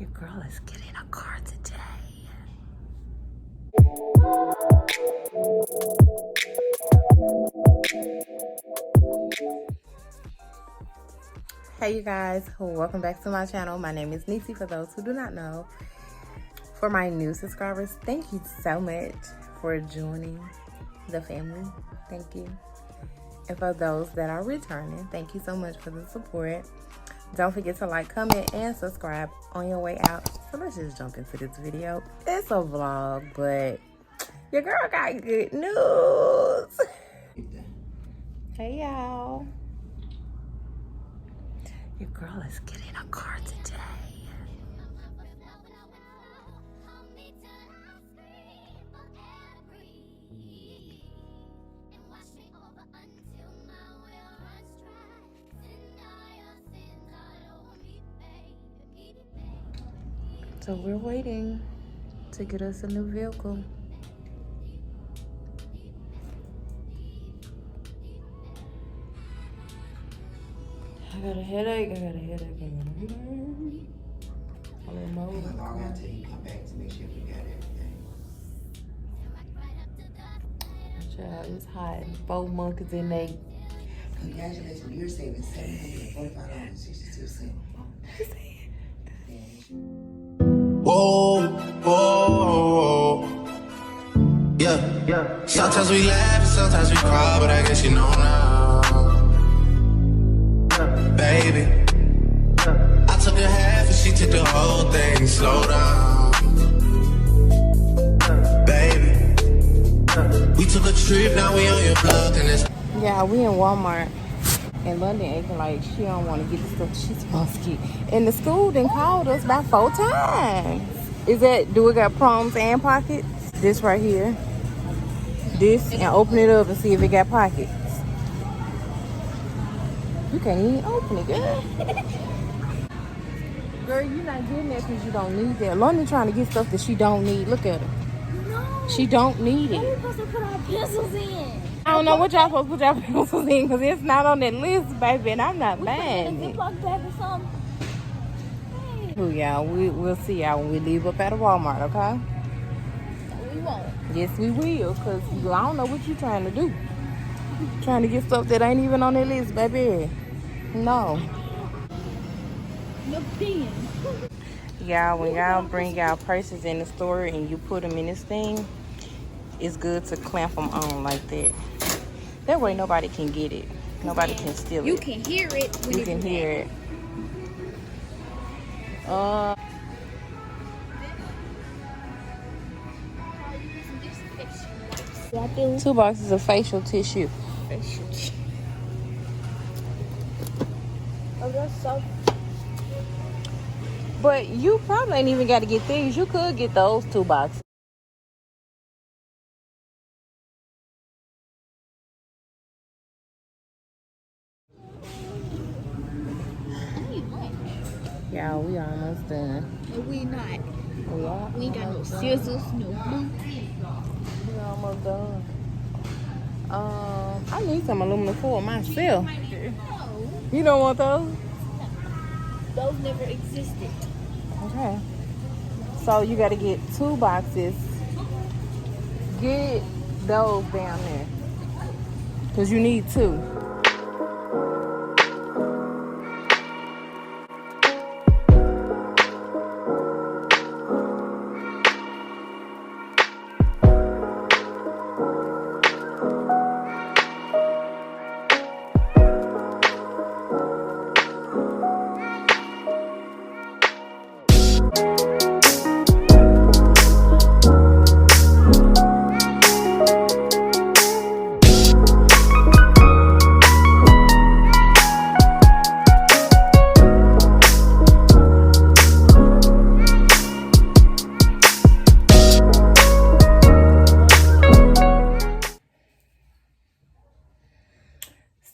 Your girl is getting a car today. Hey you guys, welcome back to my channel. My name is Nisi for those who do not know. For my new subscribers, thank you so much for joining the family. Thank you. And for those that are returning, thank you so much for the support. Don't forget to like, comment, and subscribe on your way out. So let's just jump into this video. It's a vlog, but your girl got good news. Hey y'all. Your girl is getting a car today. So we're waiting to get us a new vehicle. I got a headache, I got a headache. A little mold. I gotta tell you, come back to make sure we got everything. Child, it's hot. 4 monkeys in there. Congratulations, you're saving $745.62. Whoa, whoa, yeah. Sometimes we laugh and sometimes we cry, but I guess you know now, baby. I took a half and she took the whole thing. Slow down, baby. We took a trip, now we on your block and it's. Yeah, we in Walmart. And London acting like she don't want to get the stuff she's supposed to get. And the school done called us about 4 times. Do we got prongs and pockets? This right here. This, and open it up and see if it got pockets. You can't even open it, girl. Girl, you're not getting that because you don't need that. London trying to get stuff that she don't need. Look at her. No. She don't need it. We're supposed to put our pencils in. I don't know what y'all supposed to put y'all pencils in because it's not on that list, baby, and I'm not buying it. Ziploc bag or something. Hey. Ooh, y'all, we'll see y'all when we leave up at a Walmart, okay? We won't. Yes, we will, because I don't know what you're trying to do. Trying to get stuff that ain't even on that list, baby. No. No pen. Y'all, when y'all bring y'all purses in the store and you put them in this thing, it's good to clamp them on like that. That way nobody can get it. Nobody can steal it. You can hear it. When You can hear it. it. 2 boxes of facial tissue. Oh, that's so. But you probably ain't even got to get these. You could get those 2 boxes. Y'all, we almost done. And we not. We are. We ain't got no scissors, no glue. We almost done. I need some aluminum foil myself. No. You don't want those? Those never existed. Okay. So you got to get 2 boxes. Get those down there. Because you need 2.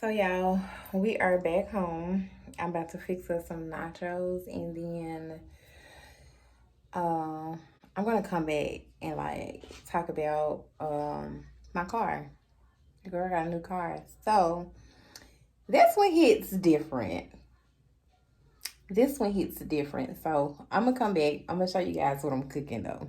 So y'all, we are back home. I'm about to fix us some nachos and then I'm gonna come back and like talk about my car. The girl got a new car. So this one hits different. This one hits different. So I'm gonna come back. I'm gonna show you guys what I'm cooking though.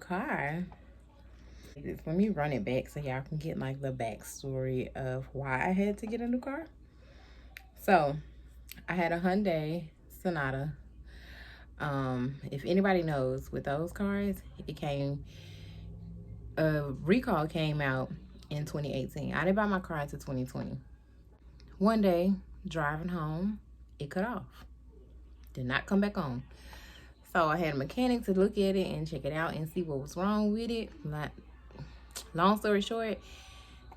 Car. Let me run it back so y'all can get like the backstory of why I had to get a new car. So I had a Hyundai Sonata. If anybody knows, with those cars, it came recall came out in 2018. I didn't buy my car until 2020. One day driving home, it cut off, did not come back on. So I had a mechanic to look at it and check it out and see what was wrong with it. Long story short,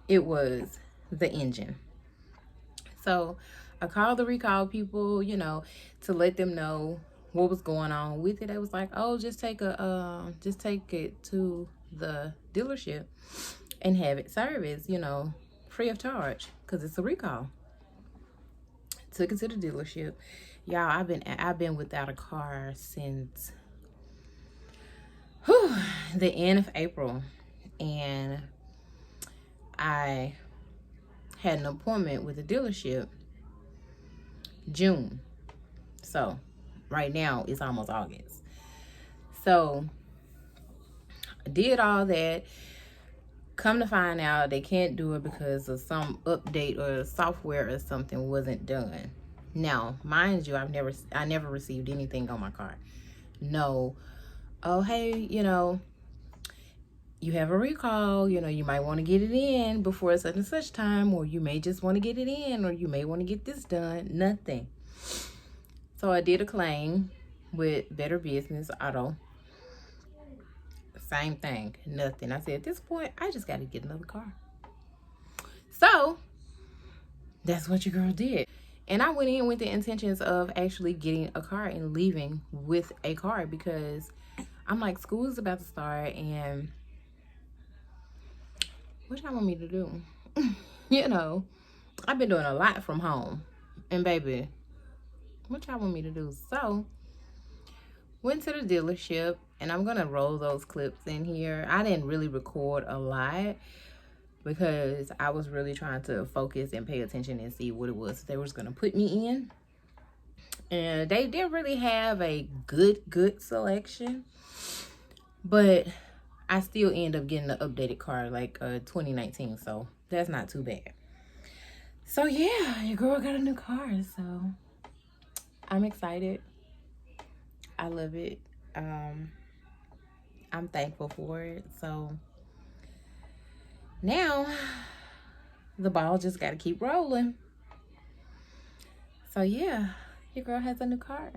it was the engine. So I called the recall people, you know, to let them know what was going on with it. They was like, oh, just take it to the dealership and have it serviced, you know, free of charge, because it's a recall. Took it to the dealership. Y'all, I've been without a car since the end of April, and I had an appointment with the dealership June. So right now it's almost August. So I did all that. Come to find out, they can't do it because of some update or software or something wasn't done. Now, mind you, I never received anything on my car. No, oh hey, you know, you have a recall, you know, you might want to get it in before such and such time, or you may just want to get it in, or you may want to get this done. Nothing. So I did a claim with Better Business Auto. Same thing, nothing. I said, at this point, I just got to get another car. So that's what your girl did. And I went in with the intentions of actually getting a car and leaving with a car, because I'm like, school is about to start, and what y'all want me to do? You know, I've been doing a lot from home, and baby, what y'all want me to do? So went to the dealership, and I'm gonna roll those clips in here. I didn't really record a lot because I was really trying to focus and pay attention and see what it was they was gonna put me in. And they didn't really have a good selection, but I still end up getting the updated car, like 2019, so that's not too bad. So yeah, your girl got a new car, so I'm excited. I love it. I'm thankful for it. So now the ball just got to keep rolling. So yeah, your girl has a new car.